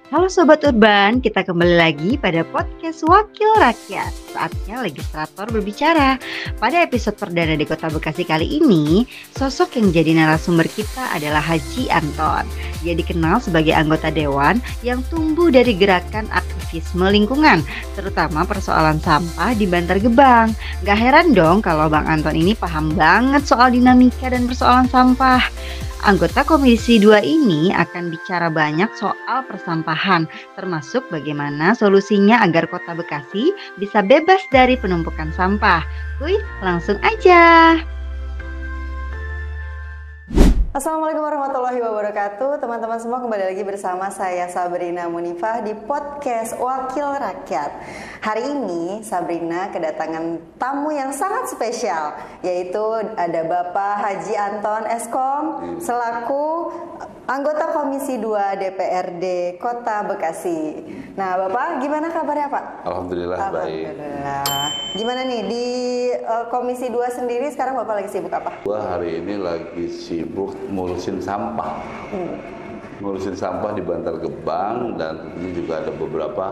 Halo Sobat Urban, kita kembali lagi pada podcast Wakil Rakyat. Saatnya legislator berbicara. Pada episode perdana di Kota Bekasi kali ini, sosok yang jadi narasumber kita adalah Haji Anton. Dia dikenal sebagai anggota dewan yang tumbuh dari gerakan aktivisme lingkungan, terutama persoalan sampah di Bantar Gebang. Gak heran dong kalau Bang Anton ini paham banget soal dinamika dan persoalan sampah. Anggota Komisi 2 ini akan bicara banyak soal persampahan, termasuk bagaimana solusinya agar Kota Bekasi bisa bebas dari penumpukan sampah. Wih, langsung aja. Assalamualaikum warahmatullahi wabarakatuh. Teman-teman semua, kembali lagi bersama saya Sabrina Munifah di podcast Wakil Rakyat. Hari ini Sabrina kedatangan tamu yang sangat spesial, yaitu ada Bapak Haji Anton Eskom selaku anggota Komisi 2 DPRD Kota Bekasi. Nah, Bapak gimana kabarnya, Pak? Alhamdulillah baik. Alhamdulillah. Gimana nih di Komisi 2 sendiri sekarang Bapak lagi sibuk apa? Gua hari ini lagi sibuk ngurusin sampah. Ngurusin sampah di Bantar Gebang, dan tentunya juga ada beberapa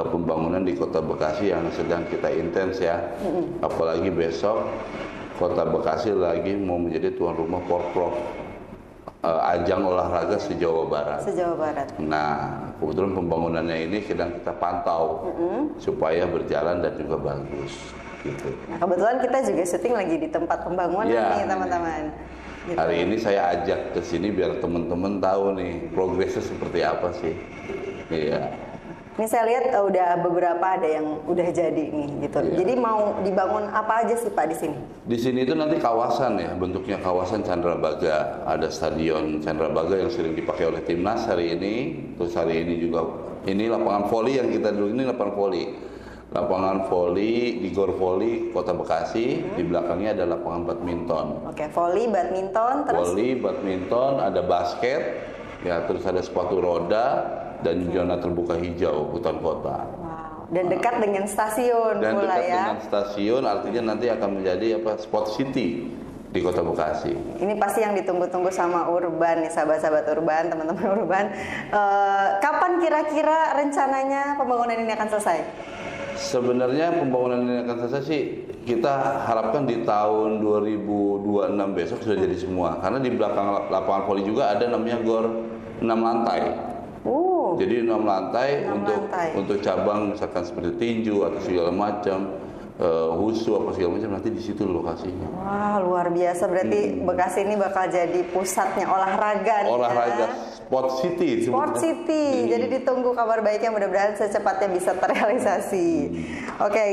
pembangunan di Kota Bekasi yang sedang kita intens ya. Apalagi besok Kota Bekasi lagi mau menjadi tuan rumah Porprov, ajang olahraga se-Jawa Barat. Se-Jawa Barat. Nah, kebetulan pembangunannya ini sedang kita pantau supaya berjalan dan juga bagus. Gitu. Nah, kebetulan kita juga syuting lagi di tempat pembangunan nih, teman-teman. Gitu. Hari ini saya ajak ke sini biar teman-teman tahu nih progresnya seperti apa sih. Iya. Ini saya lihat udah beberapa ada yang udah jadi nih gitu. Iya. Jadi mau dibangun apa aja sih Pak di sini? Di sini itu nanti kawasan ya, bentuknya kawasan Candrabaga. Ada stadion Candrabaga yang sering dipakai oleh timnas hari ini. Terus hari ini juga ini lapangan voli yang kita dulu, ini lapangan voli. Lapangan voli di Gor Voli Kota Bekasi, di belakangnya ada lapangan badminton. Oke, voli, badminton, terus voli, badminton, ada basket, ya terus ada sepatu roda dan zona terbuka hijau hutan kota. wow. Dan dekat dengan stasiun Dan pula dekat ya. dengan stasiun, artinya nanti akan menjadi sport city di Kota Bekasi. Ini pasti yang ditunggu-tunggu sama Urban nih, sahabat-sahabat Urban, teman-teman Urban. Kapan kira-kira rencananya pembangunan ini akan selesai? Sebenarnya pembangunan ini akan selesai sih, kita harapkan di tahun 2026 besok sudah jadi semua. Karena di belakang lapangan voli juga ada namanya GOR 6 lantai. Jadi 6 lantai untuk cabang misalkan seperti tinju atau segala macam, wushu apa segala macam, nanti di situ lokasinya. Wah, luar biasa, berarti Bekasi ini bakal jadi pusatnya olahraga nih. Olahraga, ya? Sport City. Sport City. Jadi ditunggu kabar baiknya, mudah-mudahan secepatnya bisa terrealisasi. Oke,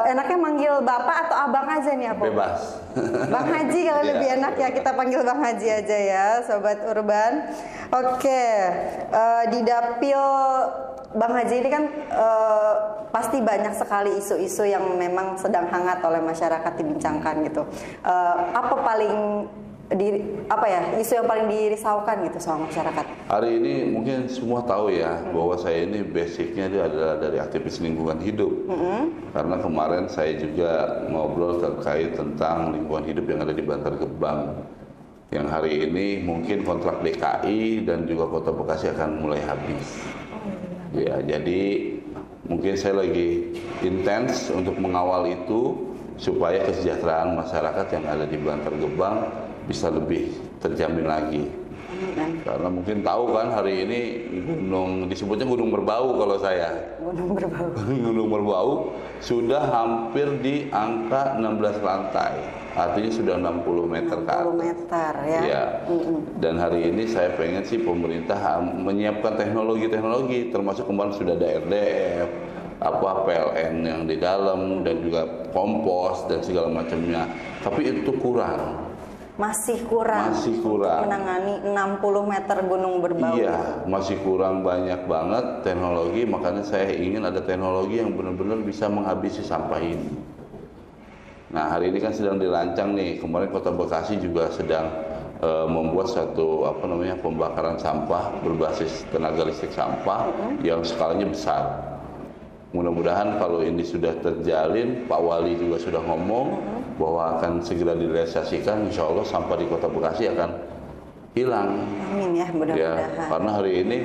enaknya manggil Bapak atau Abang aja nih aku? Bebas. Bang Haji kalau lebih enak ya, kita panggil Bang Haji aja ya, Sobat Urban. Oke, di dapil Bang Haji ini kan pasti banyak sekali isu-isu yang memang sedang hangat oleh masyarakat dibincangkan gitu. Apa isu yang paling dirisaukan gitu sama masyarakat? Hari ini mungkin semua tahu ya bahwa saya ini basicnya dia adalah dari aktivis lingkungan hidup. Karena kemarin saya juga ngobrol terkait tentang lingkungan hidup yang ada di Bantar Gebang. Yang hari ini mungkin kontrak DKI dan juga Kota Bekasi akan mulai habis. Ya, jadi mungkin saya lagi intens untuk mengawal itu supaya kesejahteraan masyarakat yang ada di Bantar Gebang bisa lebih terjamin lagi. Karena mungkin tahu kan hari ini disebutnya Gunung Merbau kalau saya. Gunung Merbau. Gunung Merbau sudah hampir di angka 16 lantai. Artinya sudah 60 meter ke atas. 60 meter ya. Ya. Dan hari ini saya pengen sih pemerintah menyiapkan teknologi-teknologi, termasuk kemarin sudah ada RDF, PLN yang di dalam dan juga kompos dan segala macamnya. Tapi itu kurang. Masih kurang untuk menangani 60 meter gunung berbau. Iya, masih kurang banyak banget teknologi, makanya saya ingin ada teknologi yang benar-benar bisa menghabisi sampah ini. Nah, hari ini kan sedang dirancang nih, kemarin Kota Bekasi juga sedang membuat satu pembakaran sampah berbasis tenaga listrik sampah yang skalanya besar. Mudah-mudahan kalau ini sudah terjalin, Pak Wali juga sudah ngomong bahwa akan segera direalisasikan, insya Allah sampah di Kota Bekasi akan hilang. Amin ya, mudah-mudahan. Ya, karena hari ini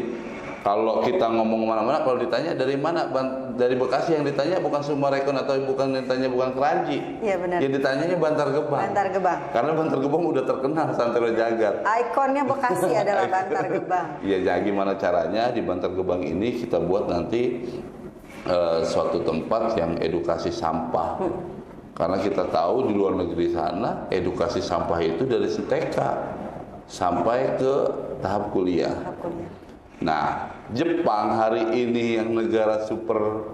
Kalau kita ngomong kemana-mana, kalau ditanya dari mana, dari Bekasi, yang ditanya bukan Summarecon atau bukan ditanya bukan Keranji. Iya benar. Yang ditanyanya Bantar Gebang. Bantar Gebang. Karena Bantar Gebang udah terkenal santero jagat. Ikonnya Bekasi adalah Bantar Gebang. Iya, jadi gimana caranya di Bantar Gebang ini kita buat nanti suatu tempat yang edukasi sampah. Karena kita tahu di luar negeri sana edukasi sampah itu dari TK sampai ke tahap kuliah. Nah, Jepang hari ini yang negara super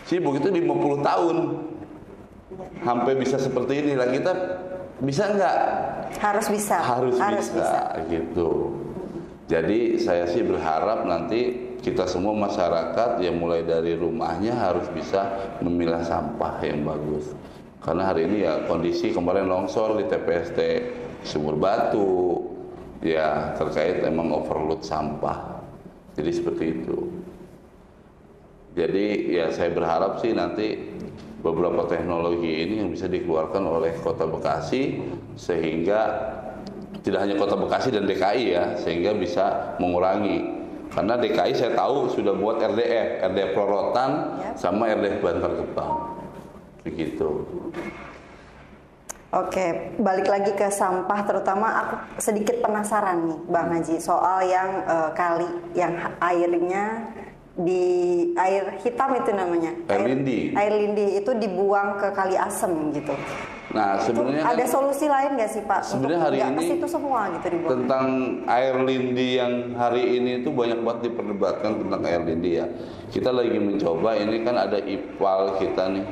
sibuk itu 50 tahun sampai bisa seperti ini lah. Kita bisa nggak? Harus bisa. Harus bisa gitu. Jadi saya sih berharap nanti kita semua masyarakat yang mulai dari rumahnya harus bisa memilah sampah yang bagus. Karena hari ini ya kondisi kemarin longsor di TPST Sumur Batu, ya terkait emang overload sampah. Jadi seperti itu. Jadi ya saya berharap sih nanti beberapa teknologi ini yang bisa dikeluarkan oleh Kota Bekasi sehingga tidak hanya Kota Bekasi dan DKI ya, sehingga bisa mengurangi. Karena DKI saya tahu sudah buat RDF Plorotan sama RDF Bantar Gebang. Begitu. Oke, balik lagi ke sampah, terutama aku sedikit penasaran nih Bang Haji soal yang kali yang airnya di air hitam itu namanya. Air lindi. Air lindi itu dibuang ke Kali Asem gitu. Nah, sebenarnya ada solusi lain nggak sih Pak? Sebenarnya hari ini itu semua gitu dibuang. Tentang air lindi yang hari ini itu banyak banget diperdebatkan tentang air lindi ya. Kita lagi mencoba, ini kan ada IPAL kita nih.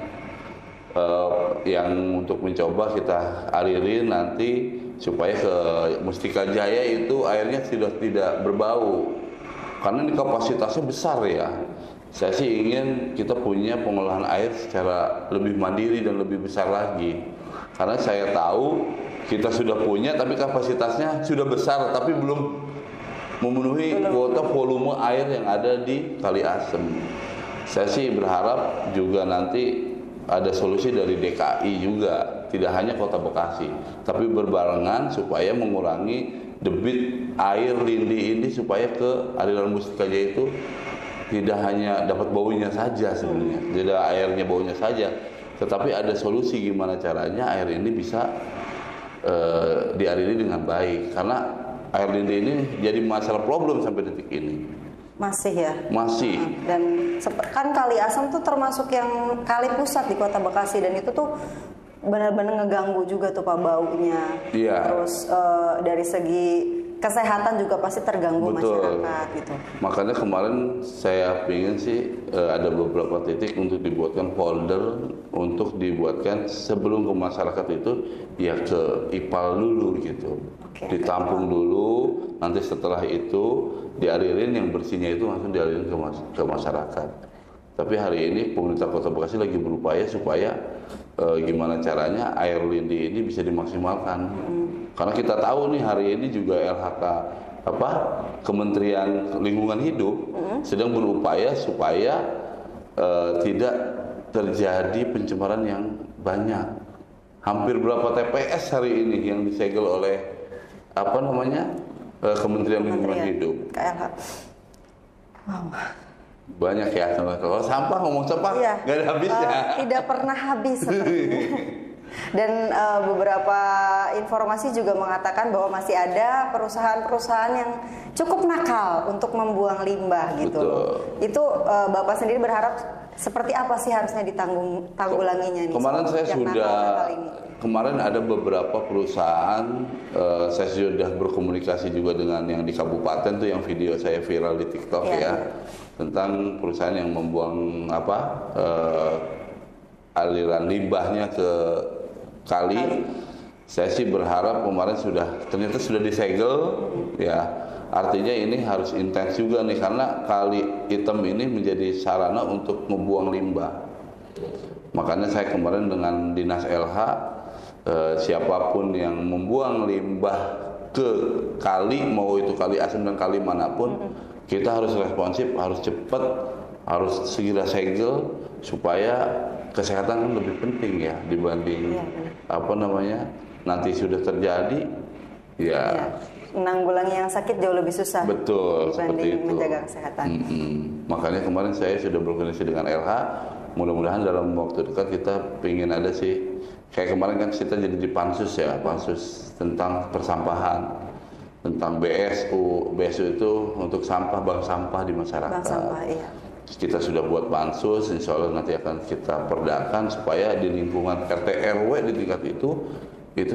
Yang untuk mencoba kita alirin nanti supaya ke Mustika Jaya itu airnya sudah tidak berbau karena ini kapasitasnya besar ya. Saya sih ingin kita punya pengolahan air secara lebih mandiri dan lebih besar lagi karena saya tahu kita sudah punya tapi kapasitasnya sudah besar tapi belum memenuhi kuota volume air yang ada di Kali Asem. Saya sih berharap juga nanti ada solusi dari DKI juga, tidak hanya Kota Bekasi, tapi berbarengan supaya mengurangi debit air lindi ini supaya ke aliran Mustika Jaya itu tidak hanya dapat baunya saja sebenarnya, tidak airnya baunya saja, tetapi ada solusi gimana caranya air ini bisa dialiri dengan baik, karena air lindi ini jadi masalah problem sampai detik ini. Masih ya? Masih. Dan kan Kali Asem tuh termasuk yang kali pusat di Kota Bekasi dan itu tuh benar-benar ngeganggu juga tuh Pak baunya. Iya. Terus dari segi kesehatan juga pasti terganggu. Betul. Masyarakat gitu. Makanya kemarin saya pingin sih ada beberapa titik untuk dibuatkan folder untuk dibuatkan sebelum ke masyarakat itu ya ke IPAL dulu gitu. Ditampung dulu, nanti setelah itu dialirin yang bersihnya itu langsung dialirin ke masyarakat. Tapi hari ini pemerintah Kota Bekasi lagi berupaya supaya gimana caranya air lindi ini bisa dimaksimalkan. Karena kita tahu nih hari ini juga LHK Kementerian Lingkungan Hidup sedang berupaya supaya tidak terjadi pencemaran yang banyak. Hampir berapa TPS hari ini yang disegel oleh Kementerian Lingkungan Hidup. KLH. Wow. Banyak ya. Kalau sampah, ngomong sampah nggak ada habisnya. Tidak pernah habis. Dan beberapa informasi juga mengatakan bahwa masih ada perusahaan-perusahaan yang cukup nakal untuk membuang limbah gitu. Betul. Itu Bapak sendiri berharap seperti apa sih harusnya ditanggulanginya nih? Kemarin ada beberapa perusahaan, saya sudah berkomunikasi juga dengan yang di kabupaten tuh yang video saya viral di TikTok ya tentang perusahaan yang membuang aliran limbahnya ke kali. Saya sih berharap kemarin ternyata sudah disegel ya. Artinya ini harus intens juga nih karena Kali Hitam ini menjadi sarana untuk membuang limbah. Makanya saya kemarin dengan Dinas LH siapapun yang membuang limbah ke kali, mau itu Kali Asem dan kali manapun, kita harus responsif, harus cepat, harus segera segel supaya kesehatan kan lebih penting ya dibanding nanti sudah terjadi ya menanggulangi yang sakit jauh lebih susah. Betul, seperti dibanding itu. menjaga kesehatan. Makanya kemarin saya sudah berkoordinasi dengan LH. Mudah-mudahan dalam waktu dekat kita ingin ada sih. Kayak kemarin kan kita jadi di pansus ya, pansus tentang persampahan, tentang BSU. BSU itu untuk sampah, bank sampah di masyarakat. Bank sampah, iya. Kita sudah buat pansus, insya Allah nanti akan kita perdakan supaya di lingkungan RT RW di tingkat itu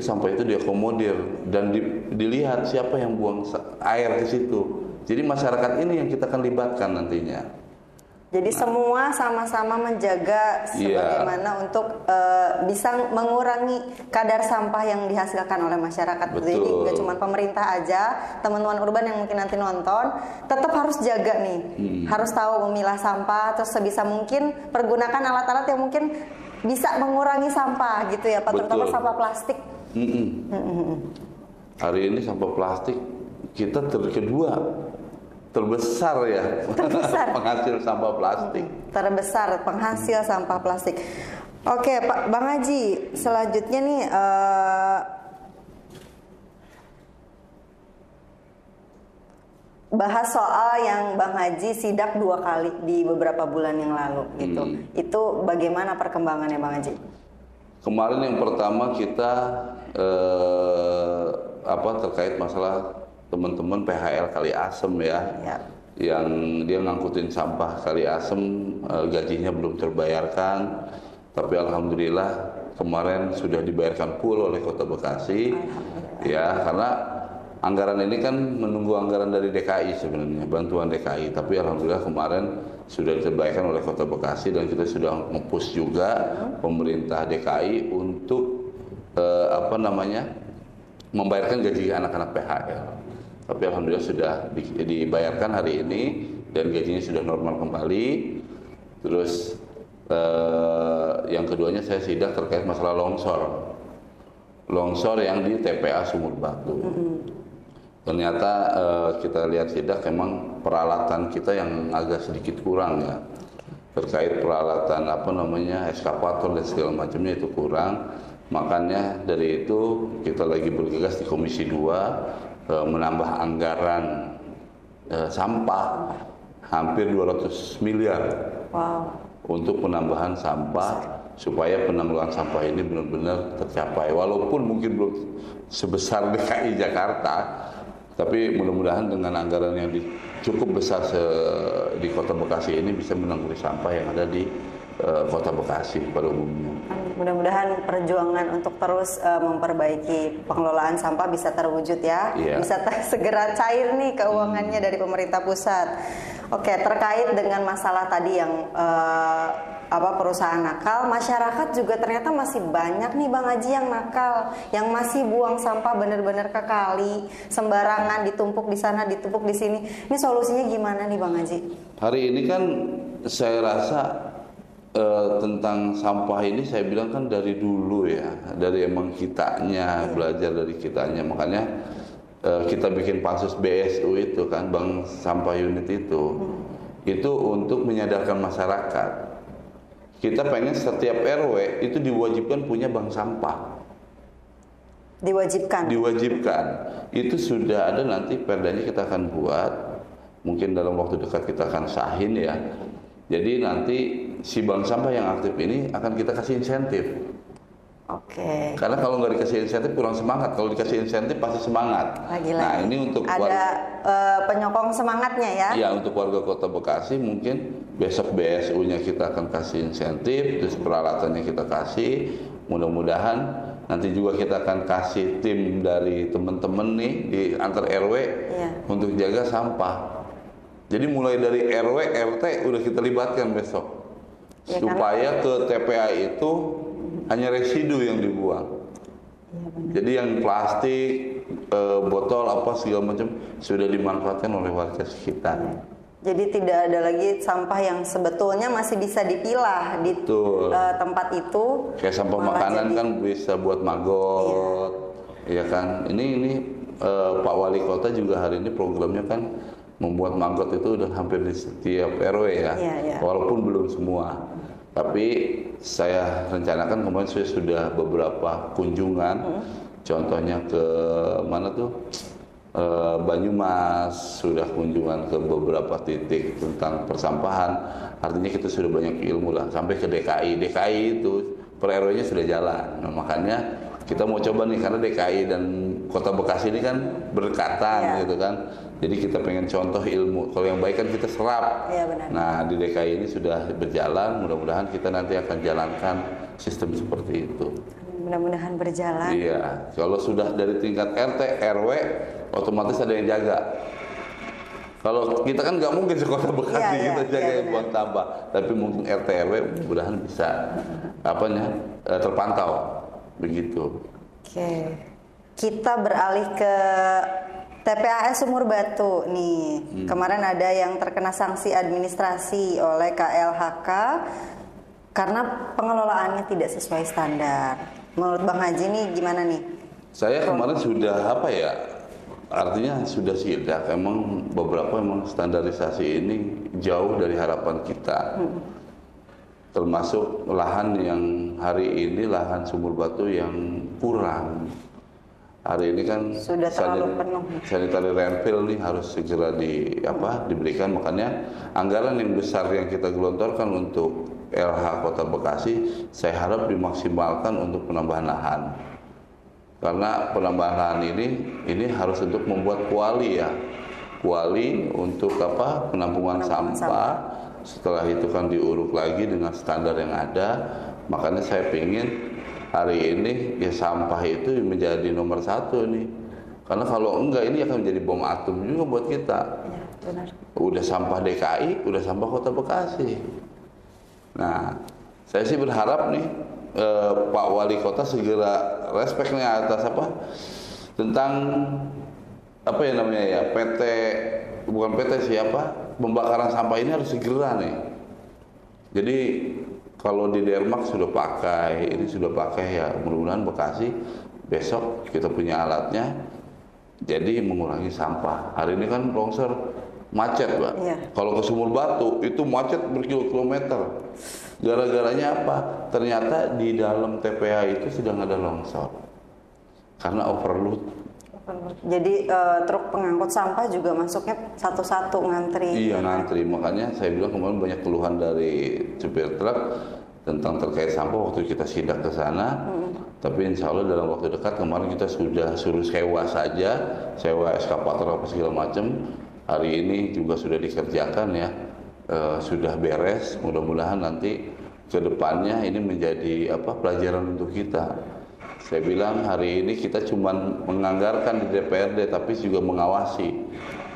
sampah itu diakomodir dan dilihat siapa yang buang air ke situ. Jadi masyarakat ini yang kita akan libatkan nantinya. Jadi semua sama-sama menjaga sebagaimana untuk bisa mengurangi kadar sampah yang dihasilkan oleh masyarakat. Betul. Jadi nggak cuma pemerintah aja, teman-teman urban yang mungkin nanti nonton, tetap harus jaga nih, harus tahu memilah sampah, terus sebisa mungkin pergunakan alat-alat yang mungkin bisa mengurangi sampah gitu ya, Pak, terutama sampah plastik. Hari ini sampah plastik kita kedua terbesar ya, penghasil sampah plastik. Terbesar penghasil sampah plastik. Oke, Pak Bang Haji, selanjutnya nih bahas soal yang Bang Haji sidak 2 kali di beberapa bulan yang lalu gitu. Itu bagaimana perkembangannya Bang Haji? Kemarin yang pertama kita terkait masalah teman-teman PHL Kali Asem ya, yang dia ngangkutin sampah Kali Asem, gajinya belum terbayarkan, tapi alhamdulillah kemarin sudah dibayarkan full oleh Kota Bekasi, ya karena anggaran ini kan menunggu anggaran dari DKI sebenarnya, bantuan DKI, tapi alhamdulillah kemarin sudah dibayarkan oleh Kota Bekasi dan kita sudah nge-push juga pemerintah DKI untuk membayarkan gaji anak-anak PHL. Tapi alhamdulillah sudah dibayarkan hari ini dan gajinya sudah normal kembali. Terus yang keduanya saya sidak terkait masalah longsor yang di TPA Sumur Batu. Ternyata kita lihat sidak memang peralatan kita yang agak sedikit kurang ya, terkait peralatan eskavator dan segala macamnya itu kurang. Makanya dari itu kita lagi bergegas di Komisi 2 menambah anggaran sampah hampir 200 miliar untuk penambahan sampah supaya penanggulangan sampah ini benar-benar tercapai. Walaupun mungkin belum sebesar DKI Jakarta, tapi mudah-mudahan dengan anggaran yang cukup besar di Kota Bekasi ini bisa menanggulangi sampah yang ada di Kota Bekasi pada umumnya. Mudah-mudahan perjuangan untuk terus memperbaiki pengelolaan sampah bisa terwujud ya, bisa segera cair nih keuangannya dari pemerintah pusat. Oke, terkait dengan masalah tadi yang perusahaan nakal, masyarakat juga ternyata masih banyak nih Bang Haji yang nakal, yang masih buang sampah benar-benar ke kali, sembarangan ditumpuk di sana, ditumpuk di sini. Ini solusinya gimana nih Bang Haji? Hari ini kan saya rasa tentang sampah ini saya bilang kan dari dulu ya, dari emang kitanya, belajar dari kitanya, makanya kita bikin pansus BSU itu kan, Bank Sampah Unit itu untuk menyadarkan masyarakat. Kita pengen setiap RW itu diwajibkan punya bank sampah. Diwajibkan. Itu sudah ada, nanti perdanya kita akan buat, mungkin dalam waktu dekat kita akan sahin ya. Jadi nanti si bank sampah yang aktif ini akan kita kasih insentif. Oke. Karena kalau nggak dikasih insentif kurang semangat. Kalau dikasih insentif pasti semangat. Nah ini untuk ada penyokong semangatnya ya. Iya, untuk warga Kota Bekasi mungkin besok BSU-nya kita akan kasih insentif, terus peralatannya kita kasih. Mudah-mudahan nanti juga kita akan kasih tim dari teman-teman nih di antar RW untuk jaga sampah. Jadi mulai dari RW, RT udah kita libatkan besok. Supaya ke TPA itu hanya residu yang dibuang. Jadi yang plastik, botol segala macam sudah dimanfaatkan oleh warga sekitar. Jadi tidak ada lagi sampah yang sebetulnya masih bisa dipilah di tempat itu. Kayak sampah makanan kan bisa buat maggot, ya kan. Ini Pak Wali Kota juga hari ini programnya kan membuat maggot itu udah hampir di setiap RW ya, walaupun belum semua. Tapi saya rencanakan kemarin saya sudah beberapa kunjungan, contohnya ke mana tuh Banyumas, sudah kunjungan ke beberapa titik tentang persampahan. Artinya kita sudah banyak ilmu lah, sampai ke DKI. DKI itu per RW-nya sudah jalan. Nah, makanya kita mau coba nih, karena DKI dan Kota Bekasi ini kan berdekatan gitu kan. Jadi kita pengen contoh ilmu. Kalau yang baik kan kita serap. Benar. Nah, di DKI ini sudah berjalan. Mudah-mudahan kita nanti akan jalankan sistem seperti itu. Mudah-mudahan berjalan. Iya, kalau sudah dari tingkat RT, RW, otomatis ada yang jaga. Kalau kita kan nggak mungkin sekota Bekasi kita jaga yang buang sampah, tapi mungkin RT, RW mudah-mudahan bisa terpantau begitu. Oke, kita beralih ke TPAS Sumur Batu nih. Kemarin ada yang terkena sanksi administrasi oleh KLHK karena pengelolaannya tidak sesuai standar. Menurut Bang Haji nih gimana nih? Saya kemarin sudah artinya sudah sidak. Emang beberapa standarisasi ini jauh dari harapan kita. Termasuk lahan yang hari ini lahan Sumur Batu yang kurang. Hari ini kan sudah terlalu penuh. Sanitary landfill nih harus segera diberikan. Makanya anggaran yang besar yang kita gelontorkan untuk LH Kota Bekasi, saya harap dimaksimalkan untuk penambahan lahan. Karena penambahan lahan ini harus untuk membuat kuali untuk penampungan sampah. Setelah itu kan diuruk lagi dengan standar yang ada. Makanya saya ingin hari ini sampah itu menjadi nomor 1 nih. Karena kalau enggak ini akan menjadi bom atom juga buat kita. Ya, benar. Udah sampah DKI, udah sampah Kota Bekasi. Nah, saya sih berharap nih Pak Wali Kota segera respeknya atas tentang PT, bukan PT pembakaran sampah ini harus segera nih. Jadi kalau di Denmark sudah pakai, ini sudah pakai ya, mudah-mudahan Bekasi besok kita punya alatnya, jadi mengurangi sampah. Hari ini kan longsor macet, Pak. Iya. Kalau ke Sumur Batu itu macet berkilo-kilometer. Gara-garanya apa? Ternyata di dalam TPA itu sedang ada longsor karena overload. Jadi truk pengangkut sampah juga masuknya satu-satu ngantri. Iya, ngantri. Makanya saya bilang kemarin banyak keluhan dari supir truk tentang terkait sampah waktu kita sidak ke sana. Tapi insya Allah dalam waktu dekat, kemarin kita sudah suruh sewa eskavator apa segala macam. Hari ini juga sudah dikerjakan ya, sudah beres. Mudah-mudahan nanti ke depannya ini menjadi pelajaran untuk kita. Saya bilang hari ini kita cuma menganggarkan di DPRD, tapi juga mengawasi.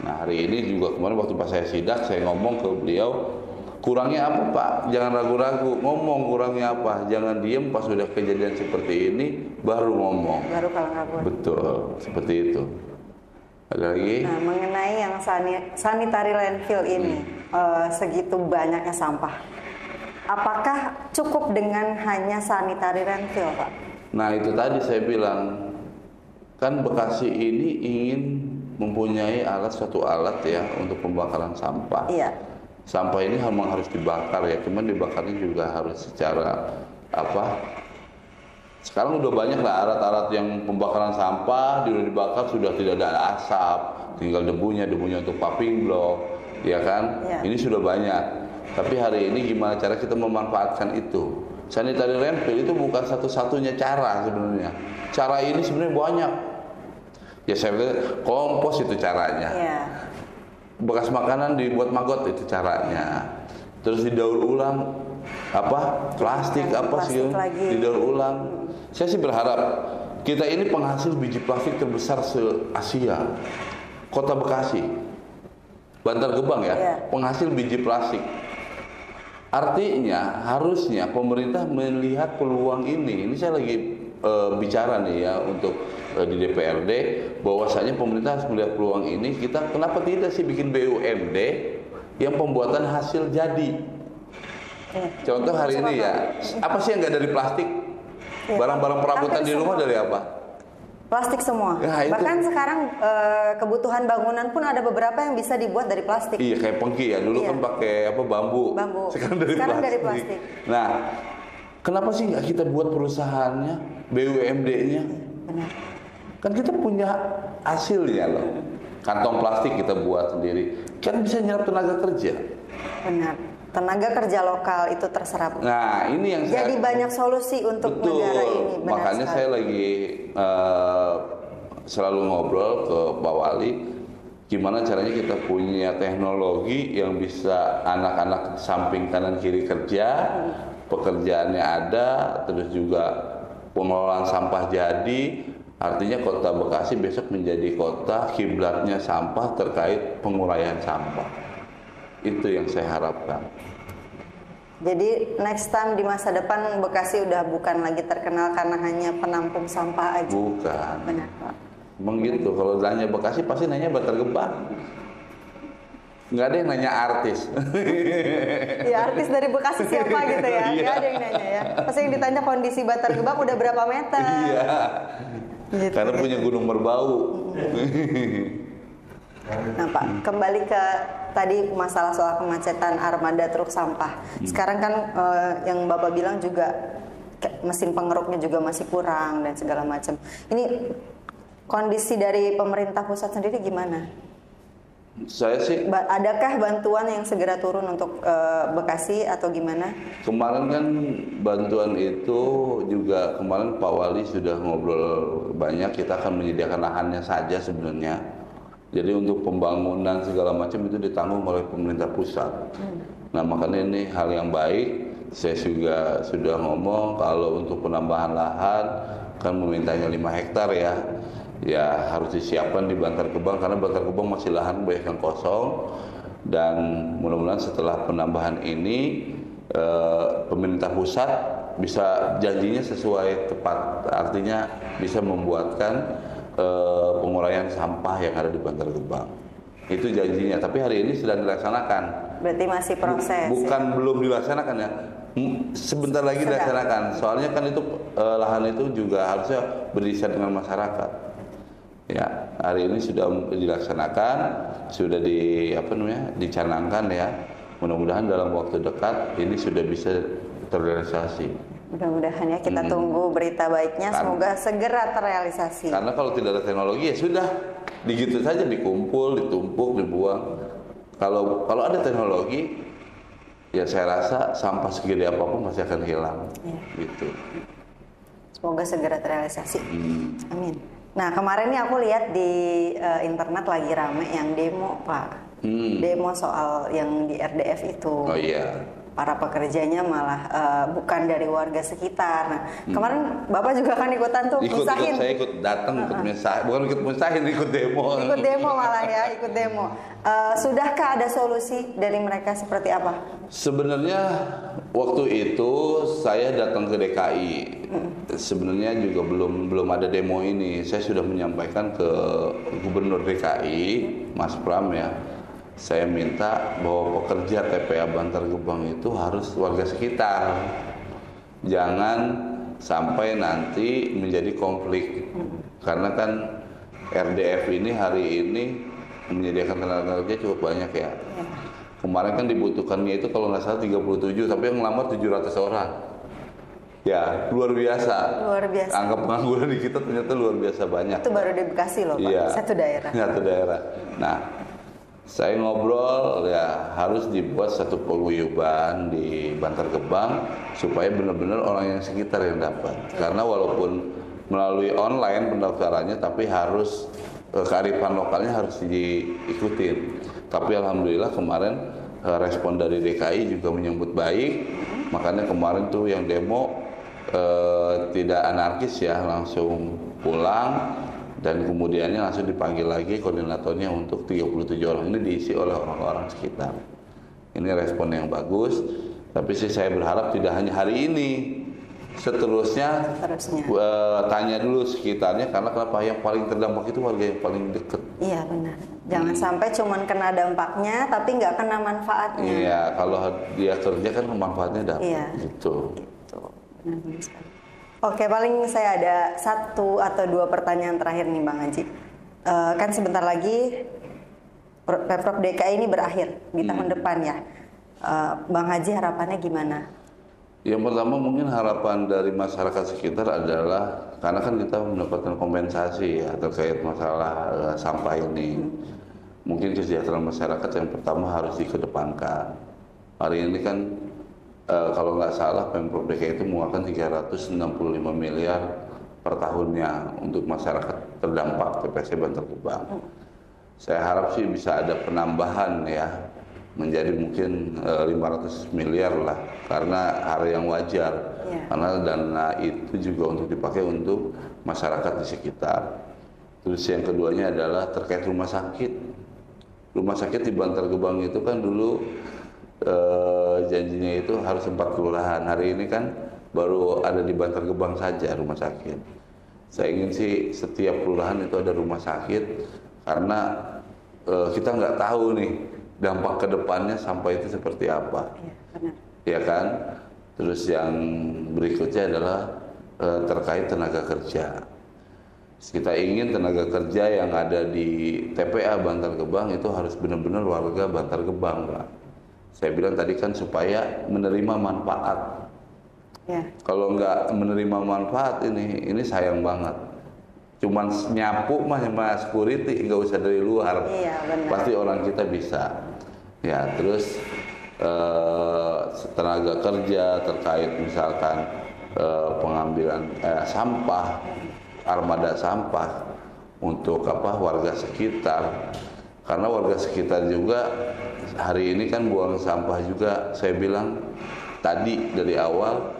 Nah, hari ini juga kemarin waktu pas saya sidak, saya ngomong ke beliau, kurangnya apa Pak? Jangan ragu-ragu, ngomong kurangnya apa. Jangan diem pas sudah kejadian seperti ini, baru ngomong. Baru kalau kabur. Betul, seperti itu. Ada lagi? Nah, mengenai yang sanitary landfill ini, segitu banyaknya sampah. Apakah cukup dengan hanya sanitary landfill, Pak? Nah, itu tadi saya bilang, kan Bekasi ini ingin mempunyai suatu alat ya untuk pembakaran sampah. Iya. Sampah ini memang harus dibakar ya, cuman dibakarnya juga harus secara sekarang udah banyak lah alat-alat yang pembakaran sampah, sudah dibakar sudah tidak ada asap, tinggal debunya untuk pumping block, ya kan? Ya. Ini sudah banyak. Tapi hari ini gimana cara kita memanfaatkan itu? Sanitary landfill itu bukan satu-satunya cara sebenarnya. Cara ini sebenarnya banyak. Ya saya bilang kompos itu caranya. Ya. Bekas makanan dibuat maggot itu caranya. Terus didaur ulang plastik didaur ulang. Saya sih berharap kita ini penghasil biji plastik terbesar se-Asia. Kota Bekasi, Bantar Gebang penghasil biji plastik. Artinya harusnya pemerintah melihat peluang ini. Ini saya lagi bicara nih ya untuk di DPRD, bahwasanya pemerintah harus melihat peluang ini. Kita kenapa tidak sih bikin BUMD yang pembuatan hasil jadi? Contoh hari ini ya, apa sih yang nggak dari plastik? Barang-barang perabotan di rumah dari apa? Plastik semua. Nah, bahkan sekarang kebutuhan bangunan pun ada beberapa yang bisa dibuat dari plastik. Iya, kayak pengki ya. Dulu kan pakai bambu. Sekarang dari plastik. Nah, kenapa sih nggak kita buat perusahaannya, BUMD-nya? Benar. Kan kita punya hasilnya loh. Kantong plastik kita buat sendiri, kan bisa nyerap tenaga kerja. Benar. Tenaga kerja lokal itu terserap. Nah, ini yang jadi banyak solusi untuk betul, negara ini. Benar makanya sekali. saya lagi selalu ngobrol ke Pak Wali, gimana caranya kita punya teknologi yang bisa anak-anak samping kanan kiri kerja, pekerjaannya ada, terus juga pengelolaan sampah jadi. Artinya kota Bekasi besok menjadi kota kiblatnya sampah terkait penguraian sampah. Itu yang saya harapkan. Jadi next time di masa depan Bekasi udah bukan lagi terkenal karena hanya penampung sampah aja. Bukan. Benar, Pak. Emang gitu, kalau nanya Bekasi pasti nanya Bantar Gebang. Nggak ada yang nanya artis. Ya artis dari Bekasi siapa gitu ya. Nggak ada yang nanya ya. Pasti yang ditanya kondisi Bantar Gebang udah berapa meter. Iya. Gitu, karena ya. punya gunung berbau. Nah Pak, kembali ke tadi masalah soal kemacetan armada truk sampah. Sekarang kan yang Bapak bilang juga mesin pengeruknya juga masih kurang dan segala macam. Ini kondisi dari pemerintah pusat sendiri gimana? Saya sih Adakah bantuan yang segera turun untuk Bekasi atau gimana? kemarin kan bantuan itu juga kemarin Pak Wali sudah ngobrol banyak, kita akan menyediakan lahannya saja sebenarnya. Jadi untuk pembangunan segala macam itu ditanggung oleh pemerintah pusat. Nah makanya ini hal yang baik. Saya juga sudah ngomong kalau untuk penambahan lahan kan memintanya 5 hektar ya. Ya harus disiapkan di Bantar Gebang karena Bantar Gebang masih lahan banyak yang kosong, dan mudah-mudahan setelah penambahan ini pemerintah pusat bisa janjinya sesuai tepat, artinya bisa membuatkan penguraian sampah yang ada di Bantar Gebang. Itu janjinya, tapi hari ini sedang dilaksanakan. Berarti masih proses. Bukan ya? Belum dilaksanakan ya. Sebentar lagi dilaksanakan. Soalnya kan itu lahan itu juga harusnya beririsan dengan masyarakat. Ya, hari ini sudah dilaksanakan, sudah dicanangkan ya. Mudah-mudahan dalam waktu dekat ini sudah bisa terrealisasi. Mudah-mudahan ya, kita tunggu berita baiknya, semoga segera terrealisasi. Karena kalau tidak ada teknologi ya sudah, digitu saja, dikumpul, ditumpuk, dibuang. Kalau ada teknologi, ya saya rasa sampah segede apapun pasti akan hilang. Ya. Gitu. Semoga segera terrealisasi. Amin. Nah kemarin nih aku lihat di internet lagi rame yang demo Pak. Demo soal yang di RDF itu. Oh iya. Para pekerjanya malah bukan dari warga sekitar. Nah, kemarin Bapak juga kan ikutan tuh misahin. Saya ikut datang, ikut misahin, bukan ikut misahin, ikut demo. Ikut demo malah ya, ikut demo. Sudahkah ada solusi dari mereka seperti apa? Sebenarnya waktu itu saya datang ke DKI. Sebenarnya juga belum ada demo ini. Saya sudah menyampaikan ke Gubernur DKI, Mas Pram ya. Saya minta bahwa pekerja TPA Bantar Gebang itu harus warga sekitar. Jangan sampai nanti menjadi konflik. Karena kan RDF ini hari ini menyediakan tenaga kerja cukup banyak ya. Kemarin kan dibutuhkannya itu kalau nggak salah 37, tapi yang ngelamar 700 orang. Ya, luar biasa. Luar biasa. Angka pengangguran di kita ternyata luar biasa banyak. Itu baru di Bekasi loh Pak, iya, satu daerah. Satu daerah. Nah, saya ngobrol ya harus dibuat satu paguyuban di Bantar Gebang supaya benar-benar orang yang sekitar yang dapat. Karena walaupun melalui online pendaftarannya, tapi harus kearifan lokalnya harus diikutin. Tapi alhamdulillah kemarin respon dari DKI juga menyambut baik. Makanya kemarin tuh yang demo tidak anarkis ya, langsung pulang. Dan kemudiannya langsung dipanggil lagi koordinatornya untuk 37 orang ini diisi oleh orang-orang sekitar. Ini respon yang bagus, tapi saya berharap tidak hanya hari ini, seterusnya. Tanya dulu sekitarnya, karena kenapa yang paling terdampak itu warga yang paling dekat. Iya benar. Jangan sampai cuman kena dampaknya, tapi nggak kena manfaatnya. Iya, kalau dia kerja kan manfaatnya dapat. Iya. Gitu. Benar sekali. Oke, paling saya ada 1 atau 2 pertanyaan terakhir nih Bang Haji. Kan sebentar lagi Pemprov DKI ini berakhir di tahun depan ya. Bang Haji harapannya gimana? Yang pertama mungkin harapan dari masyarakat sekitar adalah karena kan kita mendapatkan kompensasi ya terkait masalah sampah ini. Mungkin kesejahteraan masyarakat yang pertama harus dikedepankan. Hari ini kan kalau nggak salah Pemprov DKI itu mengeluarkan 365 miliar per tahunnya untuk masyarakat terdampak TPC Bantar Gebang. Saya harap sih bisa ada penambahan ya, menjadi mungkin 500 miliar lah, karena hal yang wajar. Karena dana itu juga untuk dipakai untuk masyarakat di sekitar. Terus yang keduanya adalah terkait rumah sakit. Rumah sakit di Bantar Gebang itu kan dulu janjinya itu harus 4 kelurahan. Hari ini kan baru ada di Bantar Gebang saja rumah sakit. Saya ingin sih setiap kelurahan itu ada rumah sakit, karena kita nggak tahu nih dampak kedepannya sampah itu seperti apa. Iya, benar. Ya kan? Terus yang berikutnya adalah terkait tenaga kerja. Kita ingin tenaga kerja yang ada di TPA Bantar Gebang itu harus benar-benar warga Bantar Gebang, Pak. Saya bilang tadi kan supaya menerima manfaat. Ya. Kalau nggak menerima manfaat ini sayang banget. Cuman nyapu mah sama security, nggak usah dari luar. Iya, benar. Pasti orang kita bisa. Ya, terus tenaga kerja terkait misalkan pengambilan sampah, armada sampah untuk warga sekitar, karena warga sekitar juga hari ini kan buang sampah juga. Saya bilang tadi dari awal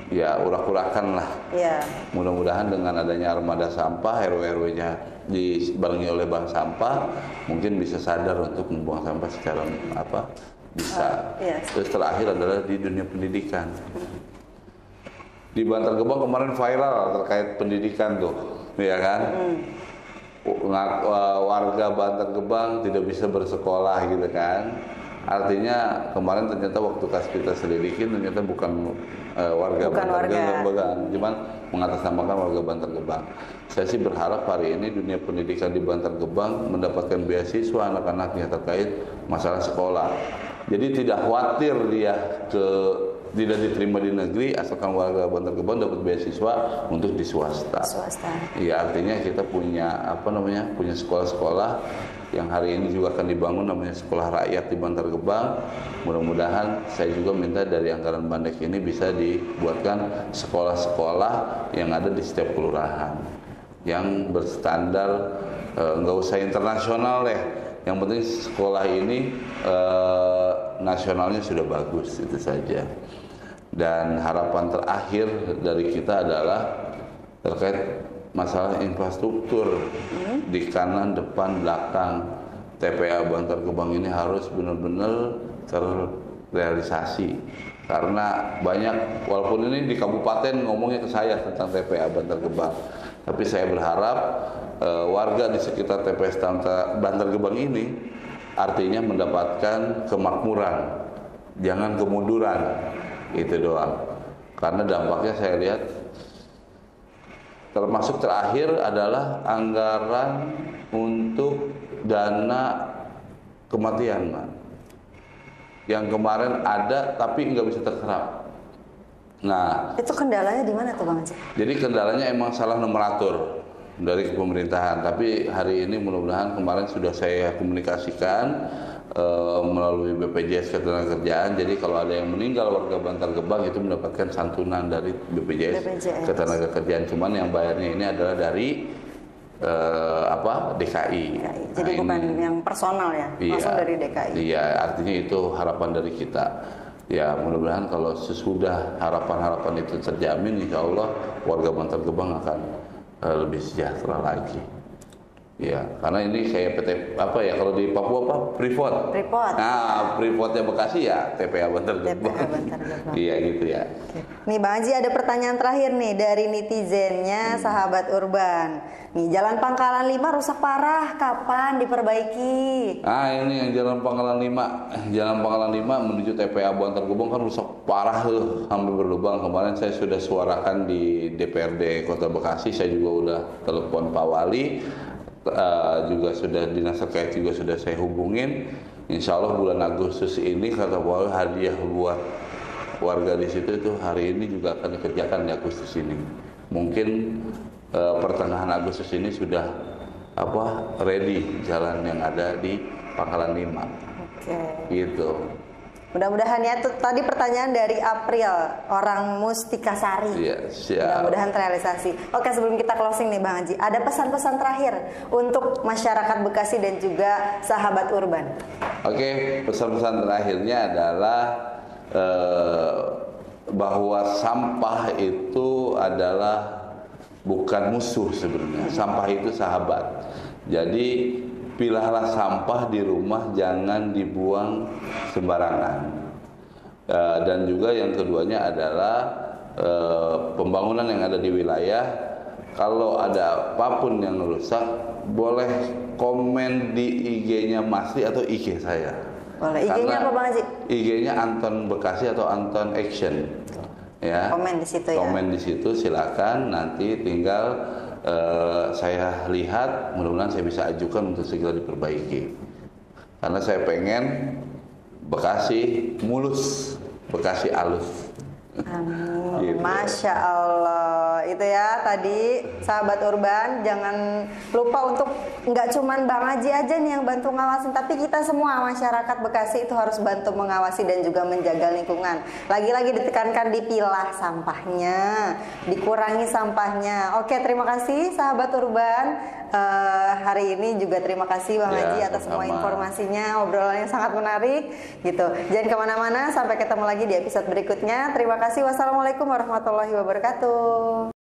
ya urak-urakan lah. Ya. Mudah-mudahan dengan adanya armada sampah, RW-RW-nya dibarengi oleh bank sampah, mungkin bisa sadar untuk membuang sampah secara bisa. Yes. Terus terakhir adalah di dunia pendidikan. Di Bantar Gebang kemarin viral terkait pendidikan tuh, ya kan? Warga Bantar Gebang tidak bisa bersekolah gitu kan? Artinya kemarin ternyata waktu kita selidikin ternyata bukan warga Bantar Gebang, cuman mengatasnamakan warga Bantar Gebang. Saya sih berharap hari ini dunia pendidikan di Bantar Gebang mendapatkan beasiswa anak-anaknya terkait masalah sekolah. Jadi tidak khawatir dia tidak diterima di negeri, asalkan warga Bantar Gebang dapat beasiswa untuk di swasta. Iya, artinya kita punya punya sekolah-sekolah yang hari ini juga akan dibangun, namanya sekolah rakyat di Bantar Gebang. Mudah-mudahan saya juga minta dari anggaran Bandek ini bisa dibuatkan sekolah-sekolah yang ada di setiap kelurahan yang berstandar, nggak usah internasional deh. Yang penting sekolah ini nasionalnya sudah bagus, itu saja. Dan harapan terakhir dari kita adalah terkait masalah infrastruktur di kanan, depan, belakang TPA Bantar Gebang ini harus benar-benar terrealisasi. Karena banyak, walaupun ini di kabupaten ngomongnya ke saya tentang TPA Bantar Gebang, tapi saya berharap warga di sekitar TPA Bantar Gebang ini artinya mendapatkan kemakmuran, jangan kemunduran, itu doang. Karena dampaknya saya lihat, termasuk terakhir adalah anggaran untuk dana kematian, Mas. Yang kemarin ada tapi nggak bisa terserap. Nah, itu kendalanya di mana tuh Bang Haji? Jadi kendalanya emang salah nomeratur dari pemerintahan. Tapi hari ini mudah-mudahan kemarin sudah saya komunikasikan melalui BPJS Ketenagakerjaan. Jadi kalau ada yang meninggal warga Bantar Gebang itu mendapatkan santunan dari BPJS Ketenagakerjaan. Cuman yang bayarnya ini adalah dari DKI. Jadi bukan yang personal ya, langsung dari DKI. Iya, artinya itu harapan dari kita. Ya, mudah-mudahan kalau sesudah harapan-harapan itu terjamin, insya Allah warga Bantar Gebang akan lebih sejahtera lagi. Ya, karena ini kayak PT kalau di Papua Freeport. Nah, Freeportnya Bekasi ya TPA Bantar Gebang. Iya gitu ya. Oke. Nih Bang Haji, ada pertanyaan terakhir nih dari netizennya Sahabat Urban. Nih, Jalan Pangkalan 5 rusak parah, kapan diperbaiki? Ini yang Jalan Pangkalan 5. Jalan Pangkalan 5 menuju TPA Bantar Gebang kan rusak parah tuh, hampir berlubang. Kemarin saya sudah suarakan di DPRD Kota Bekasi, saya juga udah telepon Pak Wali. Juga sudah dinas terkait juga sudah saya hubungin. Insya Allah bulan Agustus ini kata Pak hadiah buat warga di situ itu hari ini juga akan dikerjakan di Agustus ini. mungkin pertengahan Agustus ini sudah ready jalan yang ada di Pangkalan 5. Oke. Gitu. Mudah-mudahan ya, tadi pertanyaan dari April, orang Mustikasari. Iya, siap. Mudah-mudahan terrealisasi. Oke, sebelum kita closing nih Bang Haji, ada pesan-pesan terakhir untuk masyarakat Bekasi dan juga sahabat urban. Oke, pesan-pesan terakhirnya adalah bahwa sampah itu adalah bukan musuh sebenarnya. Sampah itu sahabat. Jadi pilahlah sampah di rumah, jangan dibuang sembarangan. Dan juga yang keduanya adalah pembangunan yang ada di wilayah. Kalau ada apapun yang rusak, boleh komen di IG-nya Masri atau IG saya. Boleh. IG-nya apa Bang Haji? IG-nya Anton Bekasi atau Anton Action. Ya. Komen di situ ya. Komen di situ silakan. Nanti tinggal saya lihat, mudah-mudahan saya bisa ajukan untuk segera diperbaiki. Karena saya pengen Bekasi mulus, Bekasi alus. Amin. Gitu. Masya Allah. Itu ya tadi sahabat urban, jangan lupa untuk nggak cuman Bang Haji aja nih yang bantu ngawasin, tapi kita semua masyarakat Bekasi itu harus bantu mengawasi dan juga menjaga lingkungan. Lagi-lagi ditekankan dipilah sampahnya, dikurangi sampahnya. Oke, terima kasih sahabat urban. Hari ini juga terima kasih Bang Haji atas semua informasinya, obrolannya sangat menarik gitu. Jangan kemana-mana, sampai ketemu lagi di episode berikutnya. Terima kasih. Wassalamualaikum warahmatullahi wabarakatuh.